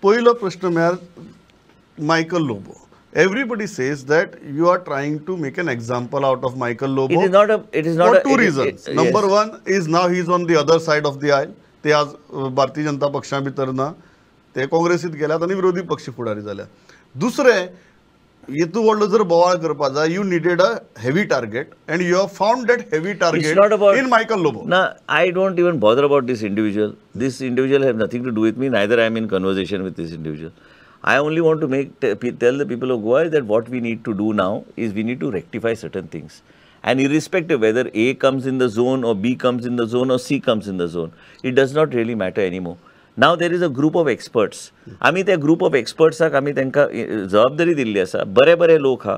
पहिलो प्रश्न म्हळ्यार Michael Lobo. Everybody says that you are trying to make an example out of Michael Lobo. It is not for a, two reasons. Number one is now he is on the other side of the aisle. ते आज भारतीय जनता पक्षा भितर ना, ते काँग्रेसीत गेल्यात आणि विरोधी पक्ष फुडारी जाल्या. दुसरे, येतू व्हडलो जर बोवाळ करपा जाय, you needed a heavy target and you have found that heavy target in Michael Lobo. No, I don't even bother about this individual. This individual has nothing to do with me. Neither I am in conversation with this individual. I only want to tell the people of Goa that what we need to do now is we need to rectify certain things. And irrespective whether A comes in the zone or B comes in the zone or C comes in the zone, it does not really matter anymore. Now there is a group of experts. आम्ही त्या group of experts आम्ही त्यांका जबाबदारी दिल्ली आसा. बरे बरे लोक हा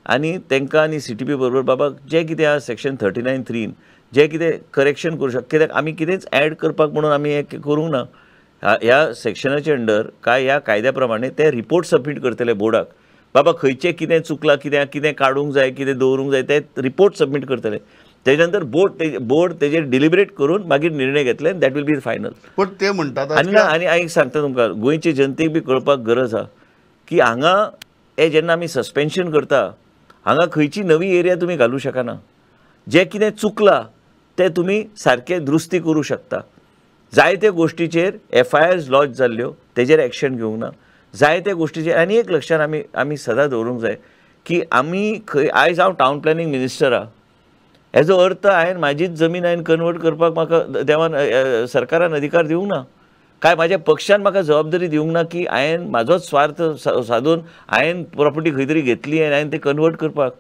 आणि त्यांका आणि CTP बरोबर बाबा जे कितें हा सेक्शन 39(3) जे कितें करेक्शन करू शकता, कित्याक आमी कितेंच ॲड करपाक म्हणून आमी हे करूंक ना. ह्या सेक्शनाचे अंडर काय ह्या कायद्या प्रमाणे ते रिपोर्ट सबमिट करतले बोर्डाक. बाबा खंयचें कितें चुकलां, कितें काडूंक जाय, कितें दवरूंक जाय, ते रिपोर्ट सबमिट करतले. तेजे नंतर बोर्ड तेजेर डिलिबरेट करून मागीर निर्णय घेतले. That will be final. पण ते म्हणटात आनी हांव सांगता तुमकां, गोंयचे जनतेक बी कळपाक गरज आहा की हांगा हे जेन्ना आमी सस्पेन्शन करता, हांगा खंयची नवी एरिया तुमी घालूं शकना. जें कितें चुकलां तें तुमी सारकें दुरुस्ती करूं शकता. जायत्या गोष्टीचेर FIRs लॉन्च जाल्ल्यो, तेजेर एक्शन घेवंक ना. जायत्या गोष्टीचेर आनी एक लक्षात आमी सदां दवरूंक जाय की आमी खंय आयज हांव टावन प्लॅनिंग मिनिस्टर आहा. हेजो अर्थ हांवें म्हाजीच जमीन कन्वर्ट करपाक म्हाका देवान सरकारान अधिकार दिवंक ना, काय म्हाज्या पक्षान म्हाका जबाबदारी दिवंक ना की हांवें म्हाजोच स्वार्थ सादून हांवें प्रॉपर्टी खंय तरी घेतली आनी हांवें ते कन्वर्ट करपाक.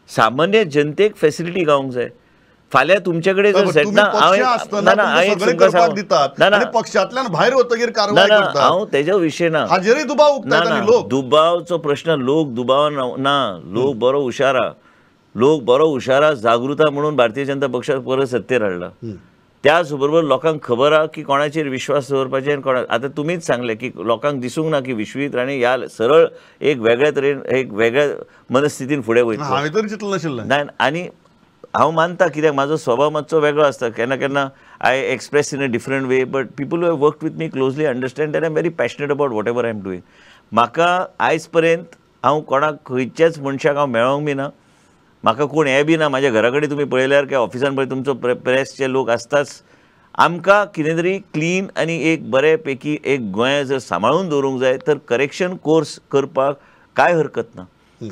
सामान्य जनतेक फॅसिलिटी गावंक जाय. फाल्यां तुमचे कडेन जर पक्षांतल्यान भायर वतगीर कारवाय करता, हांव तेजो विशय ना. हाजेरय दुबाव उक्तायत आनी लोक. दुबावचो प्रश्न, लोक दुबाव ना. लोक बरो हुशार आहा. जागृता म्हणून भारतीय जनता पक्षाक परत सत्तेर हाडला. त्याच बरोबर लोकांक खबर आहा की कोणाचेर विश्वास दवरपाचे आनी कोणा. आतां तुमीच सांगले की लोकांक दिसूंक ना की विश्वीत राणे ह्या सरळ एक वेगळ्या तरेन एक वेगळ्या मनस्थितीन फुडें वयता. हांवें तरी चिंतलें नाशिल्लें. आनी हांव मानता, कित्याक म्हाजो स्वभाव मातसो वेगळो आसता. केन्ना केन्ना I express in a different way, but people who have worked with me closely understand that I am very passionate about what ever I am doing. म्हाका आयज पर्यंत हांव कोणाक खंयच्याच मनशाक हांव मेळोंक बी ना. म्हाका कोण हें बी ना. म्हाज्या घरा कडेन तुमी पळयल्यार की ऑफिसान पळय तुमचो प्रेसचे लोक आसताच. आमकां कितें तरी क्लीन आनी एक बरे पैकी एक गोंय जर सांबाळून दवरूंक जाय तर करेक्शन कोर्स करपाक कांय हरकत ना.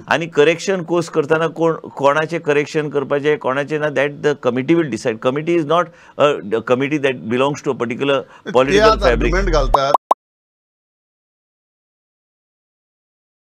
आणि करेक्शन कोर्स करताना कोणाचे करेक्शन करपाचे, कोणाचे ना, that the committee will decide. Committee is not a committee that belongs to a particular political fabric.